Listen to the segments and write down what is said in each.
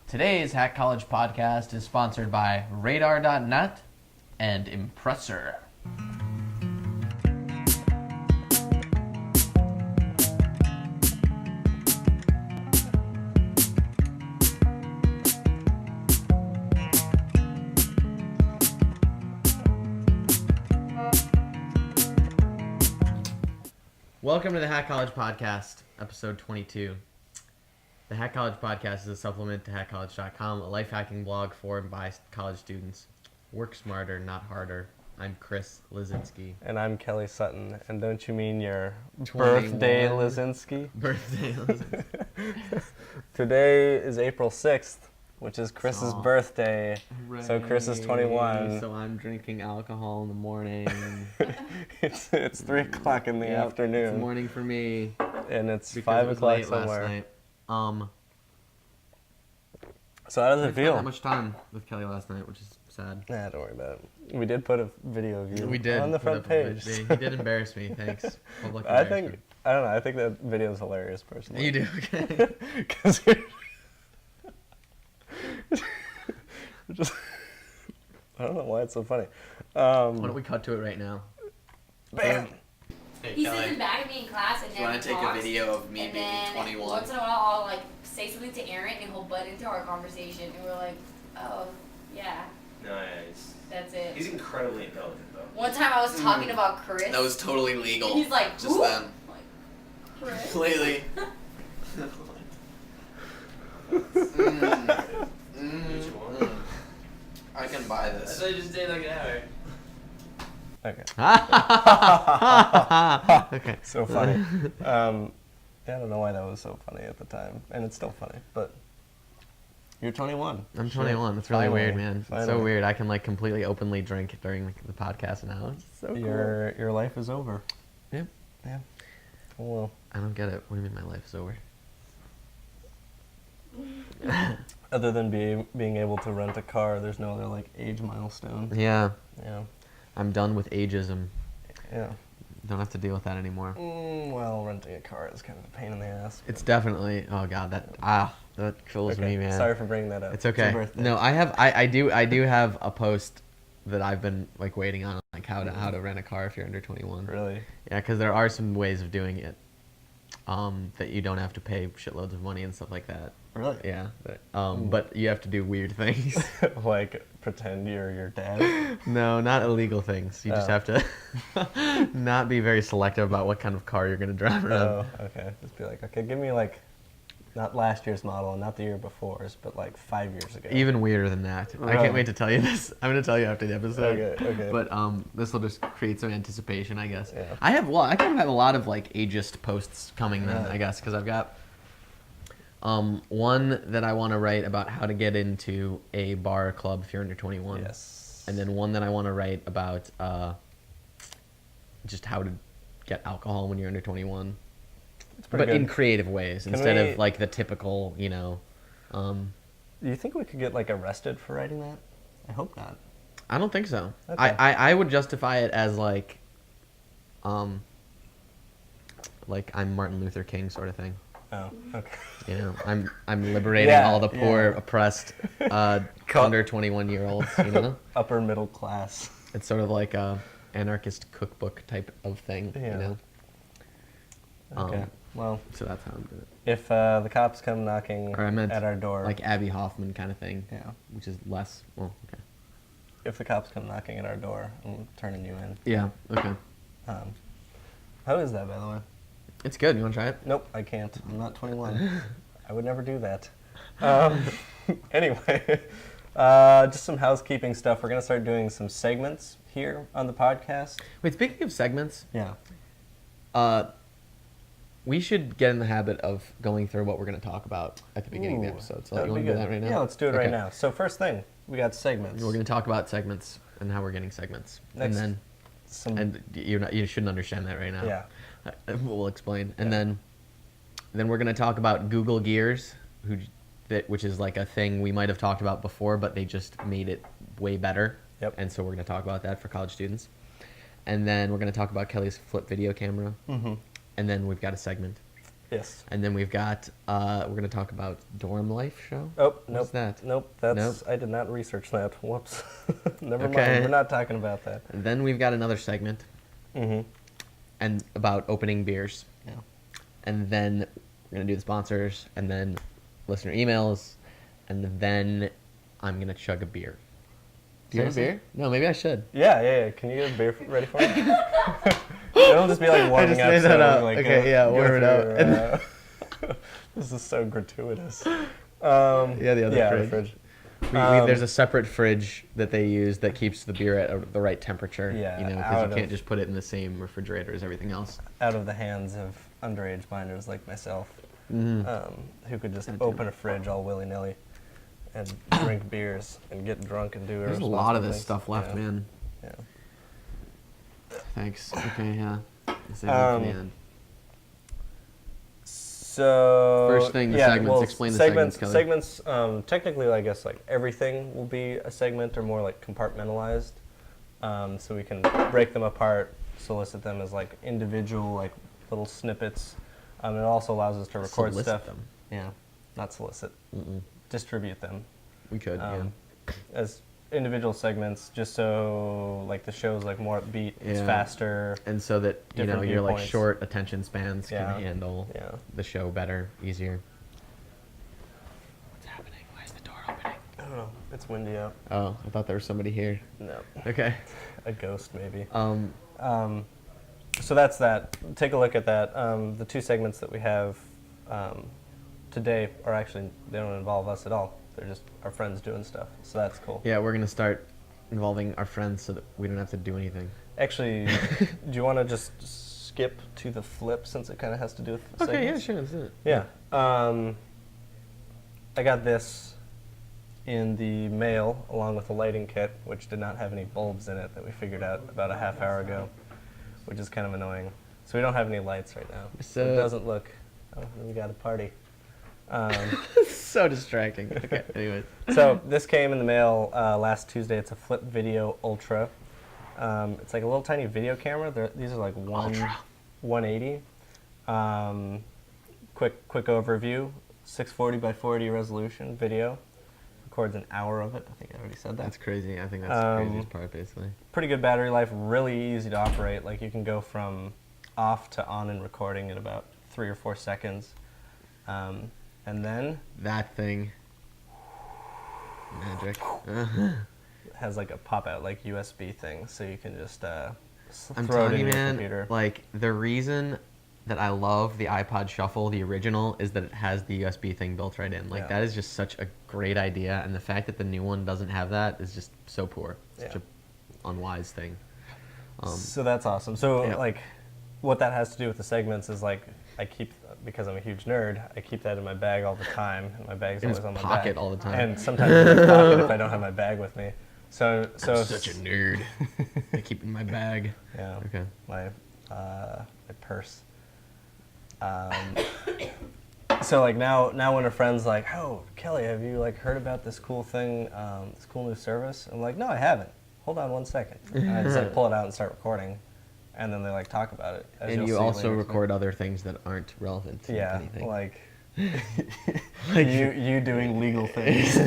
Today's Hack College podcast is sponsored by Radar.net and Impressor. Welcome to the Hack College podcast, episode 22. The Hack College podcast is a supplement to HackCollege.com, a life hacking blog for and by college students. Work smarter, not harder. I'm Chris Lesinski. And I'm Kelly Sutton. And don't you mean your 21. birthday Lesinski? Birthday Lesinski. Today is April 6th, which is Chris's Aw. birthday. So Chris is 21. So I'm drinking alcohol in the morning. It's 3 o'clock in the afternoon. It's morning for me. And it's Because 5 it was o'clock late somewhere. last night. So how does I it didn't feel? spend that much time with Kelly last night, which is sad. Nah, don't worry about it. We did put a video of you We did. on the put front up a page. He did embarrass me. Thanks. Public I embarrassment. don't know. I think that video is hilarious, personally. You do. Okay. Because just, I don't know why it's so funny. Why don't we cut to it right now? Bam! Hey, He sits in back of me in class and do you want never to take a talks. video of me And being then 21? once in a while, I'll like say something to Aaron and he'll butt into our conversation, and we're like, "Oh, yeah, Nice. that's it." He's incredibly intelligent, though. One time I was talking about Chris. That was totally legal. He's like, just "Who?" then. I'm like, Chris. Completely. I can buy this. I just did like an hour. Okay. Okay. So funny. Yeah, I don't know why that was so funny at the time. And it's still funny, but you're 21. I'm Shit. 21. It's really Finally. weird, man. It's so Finally. weird. I can like completely openly drink during the podcast now. It's so cool. Your life is over. Yep. Yeah. Well, I don't get it. What do you mean my life is over? other than being able to rent a car, there's no other like age milestone. Yeah. Yeah. I'm done with ageism. Yeah. Don't have to deal with that anymore. Well, renting a car is kind of a pain in the ass. It's definitely. Oh god, that kills me, man. Sorry for bringing that up. It's okay. your birthday. No, I do have a post that I've been like waiting on, like how to rent a car if you're under 21. Really? Yeah, because there are some ways of doing it, that you don't have to pay shitloads of money and stuff like that. Really? Yeah, but you have to do weird things. Like pretend you're your dad? No, not illegal things. You just Oh. have to not be very selective about what kind of car you're gonna drive around. Oh, okay. Just be like, okay, give me like, not last year's model and not the year before's, but like 5 years ago. Even weirder than that. I Really? can't wait to tell you this. I'm gonna tell you after the episode. Okay. But this will just create some anticipation, I guess. Yeah. I kind of have a lot of like ageist posts coming then, Yeah. I guess, because I've got one that I want to write about how to get into a bar or club if you're under 21. Yes. And then one that I want to write about just how to get alcohol when you're under 21. It's pretty But in good. creative ways Can instead we- of like the typical, Do you think we could get like arrested for writing that? I hope not. I don't think so. Okay. I would justify it as like I'm Martin Luther King sort of thing. Oh, okay. You know, I'm liberating Yeah, all the poor, yeah. oppressed, under 21-year-olds. You know, Upper middle class. it's sort of like a anarchist cookbook type of thing. Yeah. You know, Okay. Well, so that's how I'm doing it. if the cops come knocking Or I meant at our door, like Abby Hoffman kind of thing. Yeah. Which is less. Well, okay. if the cops come knocking at our door, I'm turning you in. Yeah. Okay. How is that, by the way? It's good. You want to try it? Nope, I can't. I'm not 21. I would never do that. Anyway, just some housekeeping stuff. We're going to start doing some segments here on the podcast. Wait. Speaking of segments, Yeah. we should get in the habit of going through what we're going to talk about at the beginning of the Ooh, episode. So that'd you want be to do good. that right now? Yeah, let's do it right Okay. now. So first thing, we got segments. We're going to talk about segments and how we're getting segments, Next, and some, then you shouldn't understand that right now. yeah. We'll explain, and Yeah. then we're going to talk about Google Gears, which is like a thing we might have talked about before, but they just made it way better. Yep. And so we're going to talk about that for college students, and then we're going to talk about Kelly's flip video camera, Mm-hmm. and then we've got a segment. Yes. And then we've got we're gonna talk about dorm life show. Oh, nope. What's that? Nope. That's Nope. I did not research that. Whoops. Never Okay. mind. We're not talking about that. And then we've got another segment Mm-hmm. and about opening beers. Yeah. And then we're gonna do the sponsors, and then listener emails, and then I'm gonna chug a beer. Do you have a Seriously? beer? No, maybe I should. Yeah. Can you get a beer ready for me? It'll just be like warming just up. made that so, up. Like, Okay, yeah, go warm it up. through, this is so gratuitous. Yeah, the other fridge. There's a separate fridge that they use that keeps the beer at the right temperature. Yeah, you know, because out you can't of- just put it in the same refrigerator as everything else. Out of the hands of underage minors like myself, Mm-hmm. who could just Gotta do open a fridge all willy-nilly and drink beers and get drunk and do There's a lot of irresponsible this things. stuff left, Yeah. man. Yeah. Thanks. Okay, yeah. Save that for the end. So First thing, the segments. Explain the segments, Kelly. Segments, technically, I guess like everything will be a segment or more like compartmentalized. So we can break them apart, solicit them as like individual like little snippets. It also allows us to record Solicit stuff. them. Yeah, not solicit. Mm-mm. Distribute them We could, yeah. as individual segments, just so like the show's like more upbeat, it's Yeah. faster. And so that, you know, different your like viewpoints. short attention spans Yeah. can handle Yeah. the show better, easier. What's happening? Why is the door opening? I don't know. It's windy out. Oh, I thought there was somebody here. No, Okay. a ghost maybe. So that's that. Take a look at that. The two segments that we have today are actually, they don't involve us at all. They're just our friends doing stuff. So that's cool. Yeah, we're gonna start involving our friends so that we don't have to do anything. Actually, do you want to just skip to the flip since it kind of has to do with Okay, yeah, segments? sure, let's do it. Yeah. I got this in the mail along with a lighting kit, which did not have any bulbs in it that we figured out about a half hour ago, which is kind of annoying. So we don't have any lights right now. So it doesn't look, oh, we got a party. So distracting. Okay, anyways. So this came in the mail last Tuesday. It's a Flip Video Ultra. It's like a little tiny video camera. These are like Ultra. 180. Quick overview. 640 by 40 resolution video. Records an hour of it. I think I already said that. That's crazy. I think that's the craziest part, basically. Pretty good battery life. Really easy to operate. Like you can go from off to on in recording in about 3 or 4 seconds. And then That thing. Magic. it has like a pop-out like USB thing, so you can just I'm throw it telling in you, your man, computer. like, the reason that I love the iPod Shuffle, the original, is that it has the USB thing built right in. Like, Yeah. that is just such a great idea, and the fact that the new one doesn't have that is just so poor. Such Yeah. a unwise thing. So that's awesome. So yeah. like, what that has to do with the segments is like, I keep, because I'm a huge nerd, I keep that in my bag all the time. And my bag's In his always on my pocket back. all the time. And sometimes in my pocket if I don't have my bag with me. So I'm such a nerd. I keep it in my bag. Yeah. Okay. My purse. So like now when a friend's like, "Oh, Kelly, have you like heard about this cool thing, this cool new service?" I'm like, "No, I haven't. Hold on one second." And I just like pull it out and start recording, and then they like talk about it. As And you'll you see also later. record other things that aren't relevant to Yeah, anything. like you doing legal things.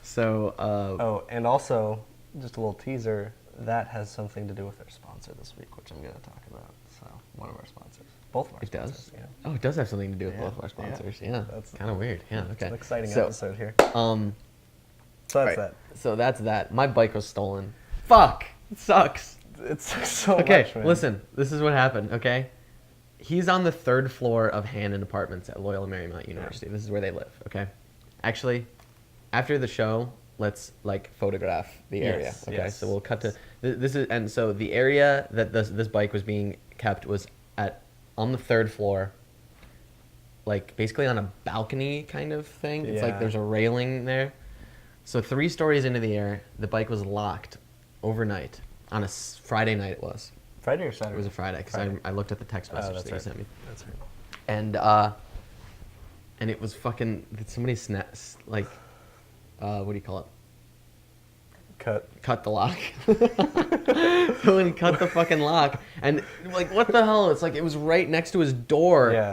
Oh, and also just a little teaser. That has something to do with our sponsor this week, which I'm going to talk about. So one of our sponsors, both of our It does? sponsors. Yeah. Oh, it does have something to do with Yeah, both of our yeah. sponsors. Yeah. That's- Kind of weird. Yeah, It's okay. an exciting So, episode here. So So that's that. So that's that. My bike was stolen. Fuck. It sucks. It's so Okay, much, man. listen. This is what happened, okay? He's on the 3rd floor of Hannon Apartments at Loyola Marymount University. This is where they live, okay? Actually, after the show, let's like photograph the area. Yes, Okay, yes. so we'll cut to this is, and so the area that this bike was being kept was on the 3rd floor, like basically on a balcony kind of thing. It's like Yeah. there's a railing there. So 3 stories into the air, the bike was locked overnight on a Friday night. It was. Friday or Saturday? It was a Friday because Friday. I looked at the text Oh, message that's that you right. sent me. That's right. And it was fucking. Did somebody snap? Like, what do you call it? cut the lock. Go and cut the fucking lock. And like, what the hell? It's like it was right next to his door. Yeah.